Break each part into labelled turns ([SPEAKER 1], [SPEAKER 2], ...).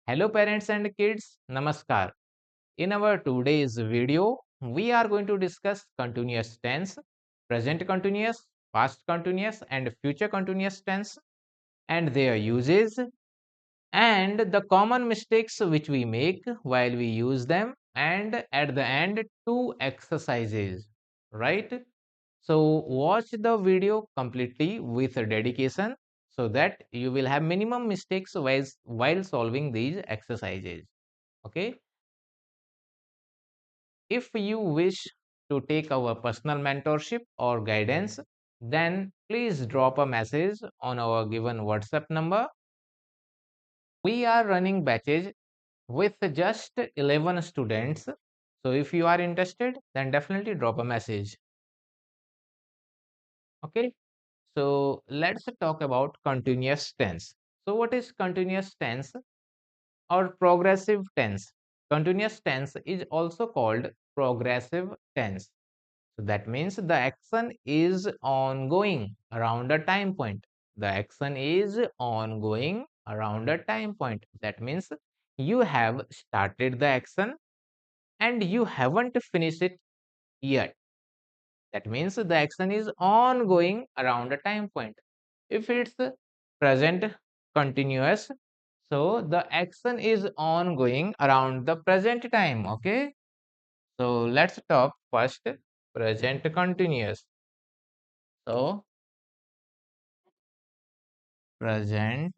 [SPEAKER 1] Hello parents and kids, Namaskar. In our today's video, we are going to discuss continuous tense, present continuous, past continuous and future continuous tense and their uses and the common mistakes which we make while we use them, and at the end two exercises, right? So watch the video completely with dedication so that you will have minimum mistakes while solving these exercises. Okay. If you wish to take our personal mentorship or guidance, then please drop a message on our given WhatsApp number. We are running batches with just 11 students. So if you are interested, then definitely drop a message. Okay. So let's talk about continuous tense. So what is continuous tense or progressive tense? Continuous tense is also called progressive tense. So that means the action is ongoing around a time point. The action is ongoing around a time point. That means you have started the action and you haven't finished it yet. That means the action is ongoing around a time point. If it's present continuous, so the action is ongoing around the present time. Okay. So let's talk first present continuous. So present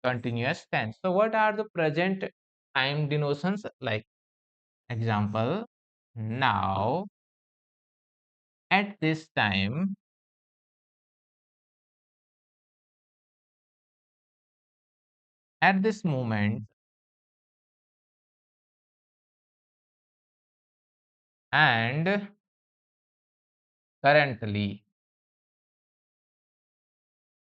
[SPEAKER 1] continuous tense. So what are the present time denotions? Like example, now, at this time, at this moment, and currently.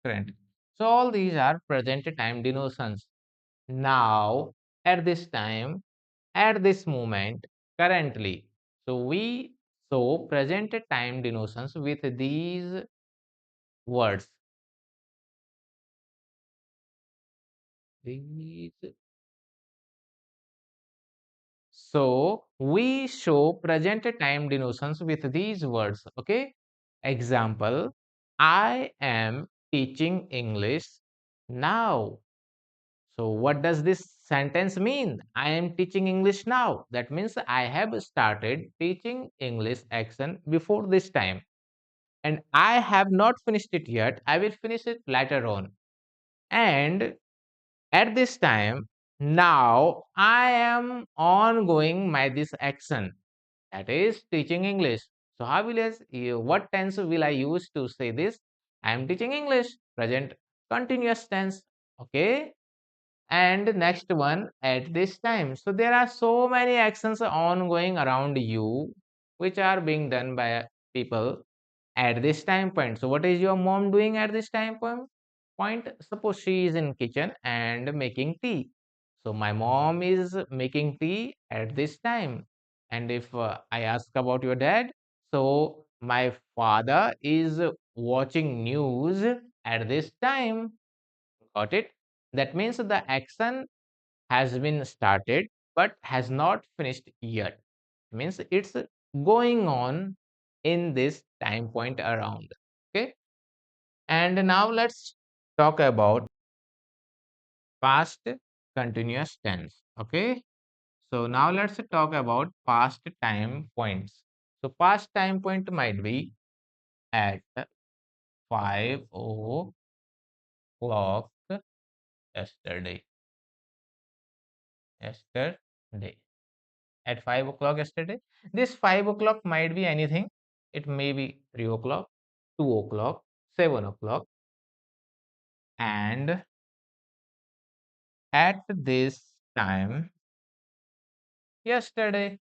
[SPEAKER 1] Current. So all these are present time denotions. Now, at this time, at this moment, currently. So we show present time denotions with these words. These. So we show present time denotions with these words. Okay. Example, I am teaching English now. So what does this sentence mean? I am teaching English now. That means I have started teaching English action before this time. And I have not finished it yet. I will finish it later on. And at this time, now I am ongoing my this action. That is teaching English. So how will what tense will I use to say this? I am teaching English. Present continuous tense. Okay. And next one, at this time. So there are so many actions ongoing around you which are being done by people at this time point. So what is your mom doing at this time point? Suppose she is in kitchen and making tea. So my mom is making tea at this time. And if I ask about your dad, so my father is watching news at this time. Got it? That means the action has been started but has not finished yet. Means it's going on in this time point around. Okay. And now let's talk about past continuous tense. Okay. So now let's talk about past time points. So past time point might be at 5 o'clock yesterday. Yesterday. At 5 o'clock yesterday. This 5 o'clock might be anything. It may be 3 o'clock, 2 o'clock, 7 o'clock. And at this time, yesterday,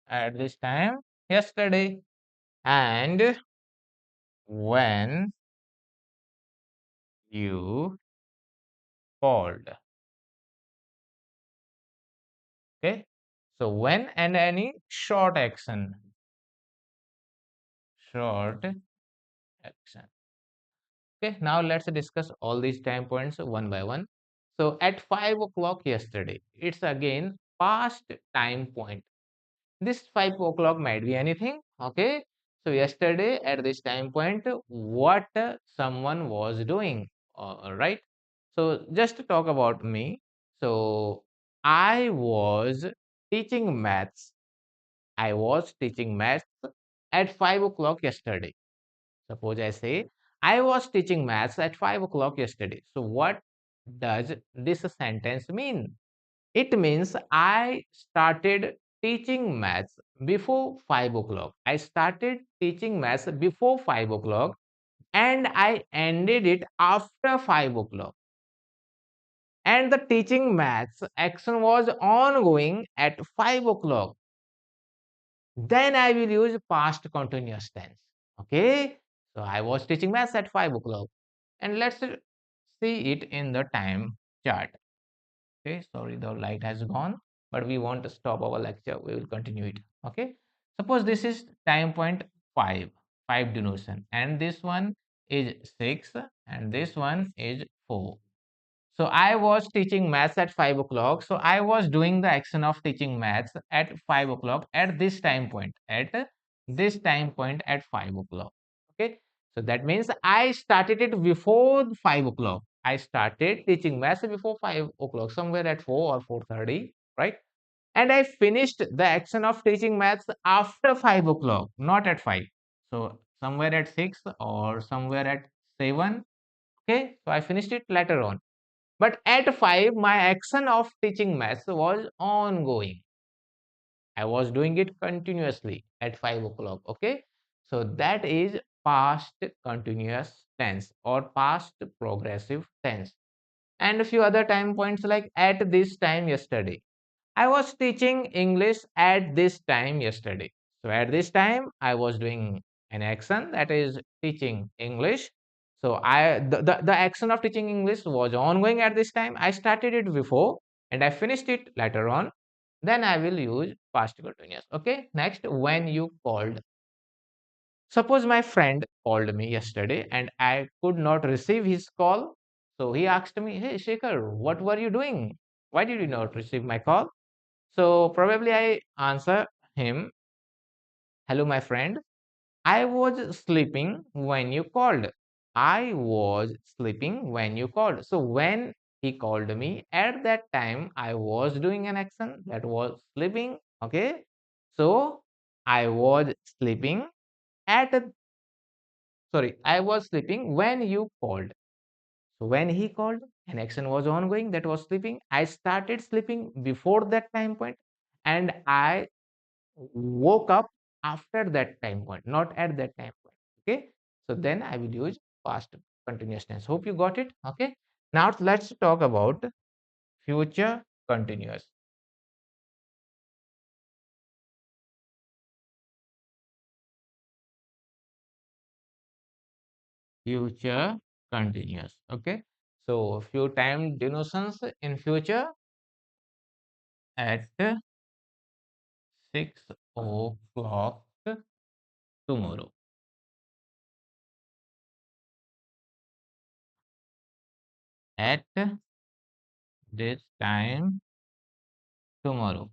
[SPEAKER 1] at this time, yesterday. And when you called. Okay. So when and any short action. Short action. Okay, now let's discuss all these time points one by one. So at 5 o'clock yesterday, it's again past time point. This 5 o'clock might be anything. Okay, so yesterday at this time point, what someone was doing. All right. So just to talk about me. So I was teaching maths. I was teaching maths at 5 o'clock yesterday. Suppose I say, I was teaching maths at 5 o'clock yesterday. So, what does this sentence mean? It means I started teaching maths before 5 o'clock. I started teaching maths before 5 o'clock and I ended it after 5 o'clock. And the teaching maths action was ongoing at 5 o'clock. Then I will use past continuous tense. Okay. So I was teaching maths at 5 o'clock. And let's see it in the time chart. Okay. Sorry, the light has gone, but we want to stop our lecture. We will continue it. Okay. Suppose this is time point 5, 5 denotation, and this one is 6, and this one is 4. So I was teaching maths at 5 o'clock. So I was doing the action of teaching maths at 5 o'clock at this time point, at 5 o'clock. Okay. So that means I started it before 5 o'clock. I started teaching maths before 5 o'clock, somewhere at 4 or 4:30, right? And I finished the action of teaching maths after 5 o'clock, not at 5. So somewhere at 6 or somewhere at 7. Okay. So I finished it later on. But at 5, my action of teaching maths was ongoing. I was doing it continuously at 5 o'clock. Okay. So that is past continuous tense or past progressive tense. And a few other time points like at this time yesterday. I was teaching English at this time yesterday. So at this time, I was doing an action that is teaching English. So the action of teaching English was ongoing at this time. I started it before and I finished it later on. Then I will use past continuous. Okay. Next, when you called. Suppose my friend called me yesterday and I could not receive his call. So he asked me, "Hey, Shekhar, what were you doing? Why did you not receive my call?" So probably I answer him, "Hello, my friend. I was sleeping when you called. I was sleeping when you called." So when he called me, at that time, I was doing an action that was sleeping. Okay. So I was sleeping at, sorry, I was sleeping when you called. So when he called, an action was ongoing that was sleeping. I started sleeping before that time point and I woke up after that time point, not at that time point. Okay. So then I will use past continuous tense. Hope you got it. Okay. Now let's talk about future continuous. Future continuous. Okay. So few time denotations in future at 6 o'clock tomorrow. At this time tomorrow.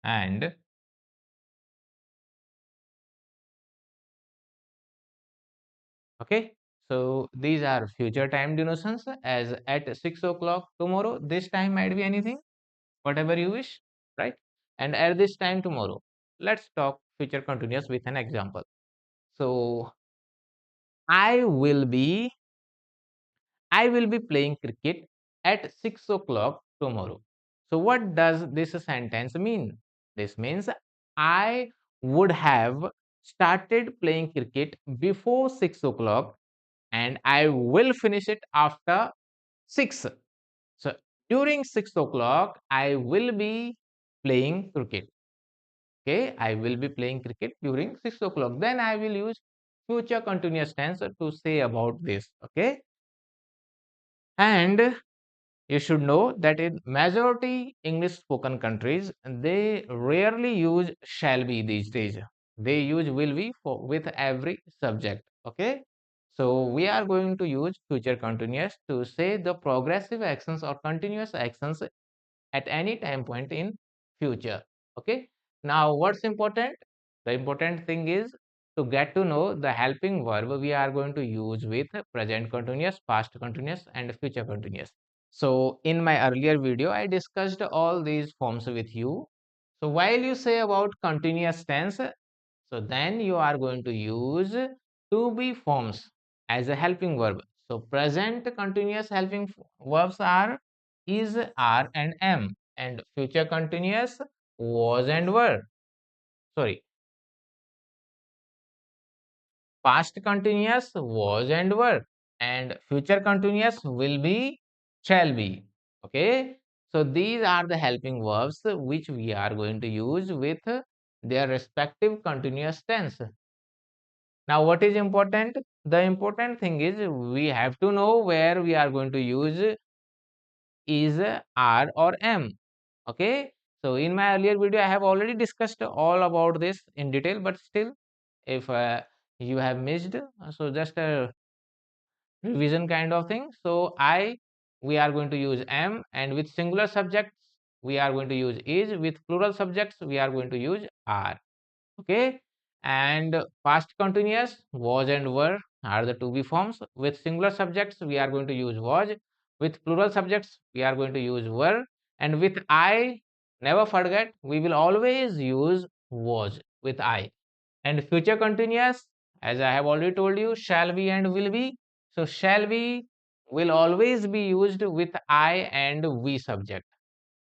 [SPEAKER 1] And okay, so these are future time denotations as at 6 o'clock tomorrow. This time might be anything, whatever you wish, right? And at this time tomorrow, let's talk future continuous with an example. So I will be I will be playing cricket at 6 o'clock tomorrow. So what does this sentence mean? This means I would have started playing cricket before 6 o'clock and I will finish it after 6. So during 6 o'clock, I will be playing cricket. Okay, I will be playing cricket during 6 o'clock. Then I will use future continuous tense to say about this. Okay, and you should know that in majority English spoken countries, they rarely use shall be these days. they use will be for with every subject. Okay, so we are going to use future continuous to say the progressive actions or continuous actions at any time point in future. Okay, now what's important? The important thing is to get to know the helping verb we are going to use with present continuous, past continuous, and future continuous. So in my earlier video I discussed all these forms with you. So while you say about continuous tense, so then you are going to use to be forms as a helping verb. So present continuous helping verbs are is, are, and am, and future continuous was and were. Sorry, past continuous was and were, and future continuous will be, shall be. Okay, so these are the helping verbs which we are going to use with their respective continuous tense. Now, what is important? The important thing is we have to know where we are going to use is, are, or am. Okay. So, in my earlier video, I have already discussed all about this in detail, but still, if you have missed, so just a revision kind of thing. So, we are going to use am, and with singular subjects, we are going to use is, with plural subjects, we are going to use are. Okay, and past continuous was and were are the to be forms. With singular subjects we are going to use was, with plural subjects we are going to use were, and with I, never forget, we will always use was with I. And future continuous, as I have already told you, shall be and will be. So shall be will always be used with I and we subject,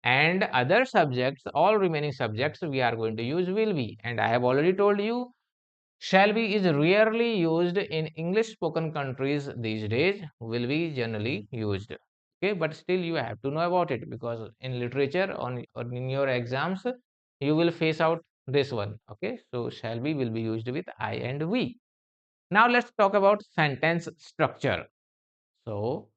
[SPEAKER 1] and other subjects, all remaining subjects, we are going to use will be. And I have already told you shall be is rarely used in English spoken countries these days, will be generally used. Okay, but still you have to know about it, because in literature or in your exams you will face out this one. Okay, so shall be will be used with I and we. Now let's talk about sentence structure. So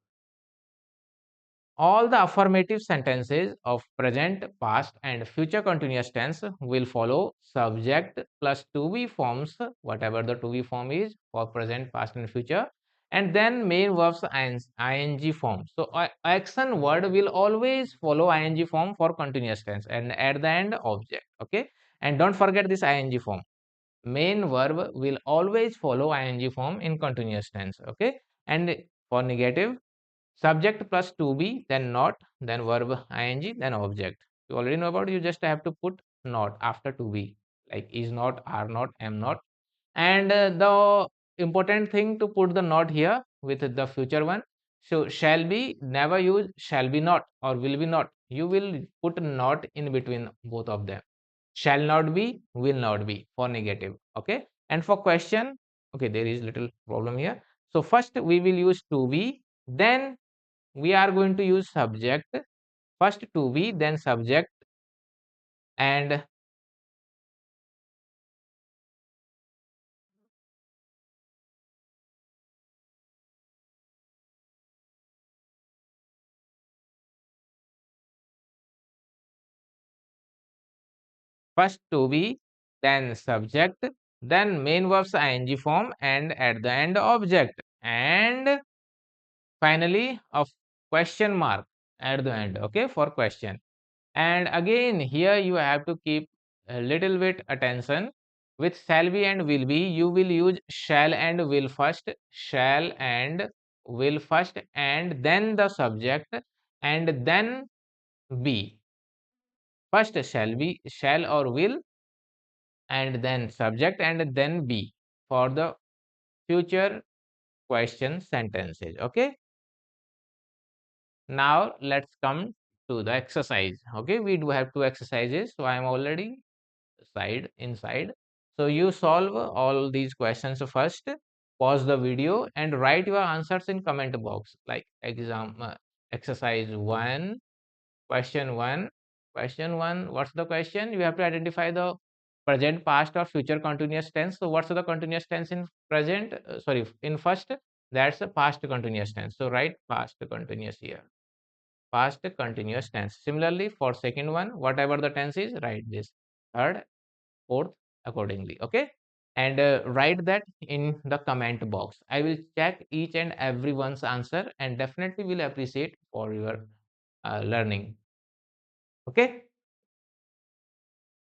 [SPEAKER 1] all the affirmative sentences of present, past, and future continuous tense will follow subject plus to be forms, whatever the to be form is for present, past, and future, and then main verbs ing form. So action word will always follow ing form for continuous tense, and at the end object. Okay, and don't forget this ing form. Main verb will always follow ing form in continuous tense. Okay, and for negative, subject plus to be, then not, then verb ing, then object. You already know about it, you just have to put not after to be, like is not, are not, am not. And the important thing to put the not here with the future one. So shall be, never use shall be not or will be not. You will put not in between both of them. Shall not be, will not be for negative. Okay. And for question, okay, there is little problem here. So first we will use to be, then we are going to use subject, first to be, then subject, and first to be, then subject, then main verbs ing form, and at the end object, and finally a question mark at the end. Okay, for question. And again here you have to keep a little bit attention. With shall be and will be, you will use shall and will first, shall and will first, and then the subject, and then be. First shall be, shall or will, and then subject, and then be for the future question sentences. Okay. Now let's come to the exercise. Okay, we do have two exercises. So I am already inside. So you solve all these questions first, pause the video and write your answers in comment box, like exercise 1, question 1. Question 1, what's the question? You have to identify the present, past, or future continuous tense. So what's the continuous tense in present? Sorry, in first, that's the past continuous tense. So write past continuous here. Past continuous tense. Similarly, for second one, whatever the tense is, write this. Third, fourth, accordingly. Okay, and write that in the comment box. I will check each and everyone's answer and definitely will appreciate for your learning. Okay,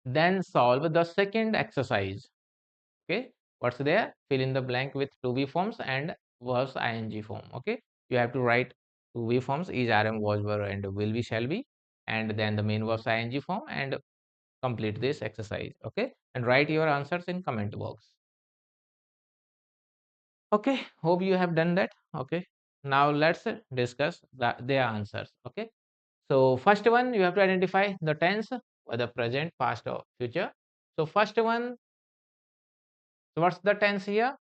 [SPEAKER 1] then solve the second exercise. Okay, what's there? Fill in the blank with to be forms and verbs ing form. Okay, you have to write to be forms is, rm, was, were, and will be, shall be, and then the main verbs ing form, and complete this exercise. Okay, and write your answers in comment box. Okay, hope you have done that. Okay, now let's discuss their answers. Okay, so first one, you have to identify the tense, whether present, past, or future. So first one, so what's the tense here?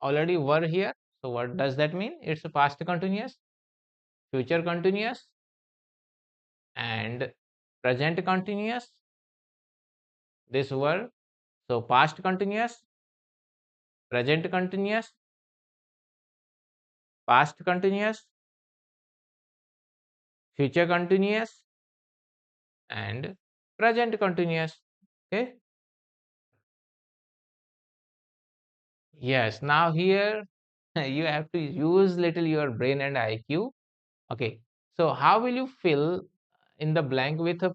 [SPEAKER 1] Already were here. So what does that mean? It's a past continuous, future continuous, and present continuous. This were, so past continuous, present continuous, past continuous, future continuous, and present continuous. Okay. Yes. Now here you have to use little your brain and IQ. Okay. So how will you fill in the blank with a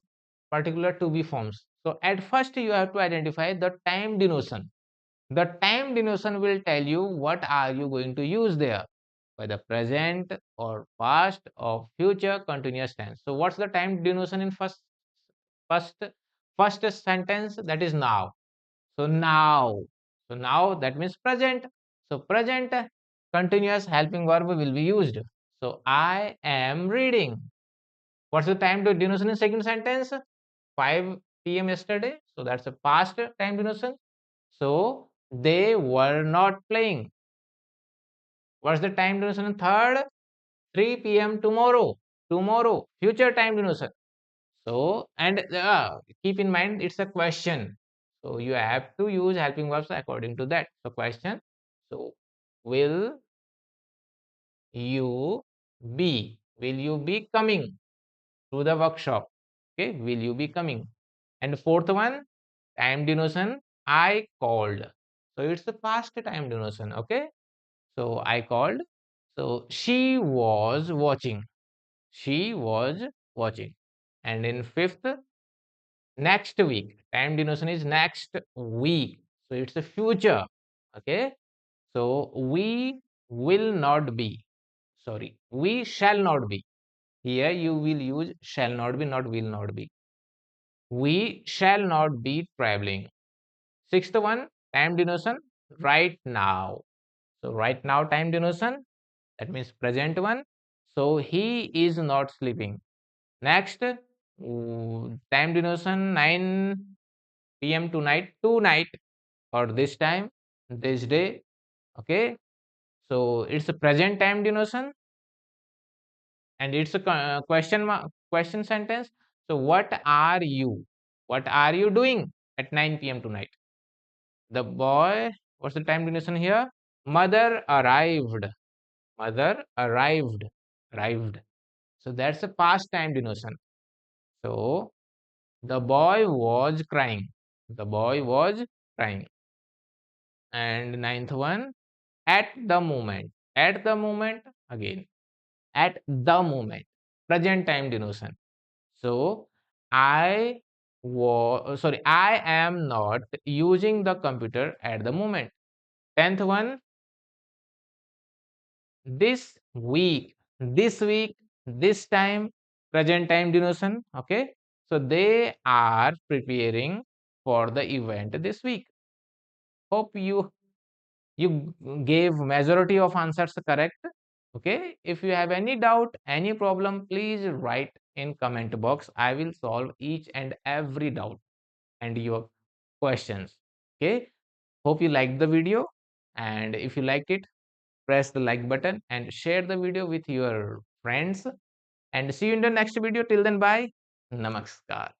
[SPEAKER 1] particular to be forms? So at first you have to identify the time denotion. The time denotion will tell you what are you going to use there, whether present or past or future continuous tense. So what's the time denotion in first first sentence? That is now. So now. So now that means present. So present continuous helping verb will be used. So I am reading. What's the time denotion in second sentence? 5 p.m. yesterday. So that's a past time denotion. So they were not playing. What's the time denotion in third? 3 p.m. tomorrow. Tomorrow. Future time denotion. So, and keep in mind it's a question. So you have to use helping verbs according to that. So question. So will you be? Will you be coming to the workshop? Okay. Will you be coming? And fourth one, time denotion. I called. So it's the past time denotion. Okay. So I called. So she was watching. She was watching. And in fifth, next week. Time denotion is next week. So it's a future. Okay. So we will not be. Sorry. We shall not be. Here you will use shall not be, not will not be. We shall not be traveling. Sixth one, time denotion, right now. So right now time denotion, that means present one. So he is not sleeping. Next, time denotion 9 p.m. tonight or this time, this day. Okay. So it's a present time denotion and it's a question sentence. So what are you? What are you doing at 9 p.m. tonight? The boy, what's the time denotion here? Mother arrived. Mother arrived. Arrived. So that's a past time denotion. So the boy was crying. The boy was crying. And ninth one, at the moment. At the moment, again, at the moment. Present time denotion. So I I am not using the computer at the moment. 10th one, this week, this time, present time denotion. Okay. So they are preparing for the event this week. Hope you gave majority of answers correct. Okay. If you have any doubt, any problem, please write in comment box. I will solve each and every doubt and your questions. Okay. Hope you liked the video, and if you liked it, press the like button and share the video with your friends, and see you in the next video. Till then, bye. Namaskar.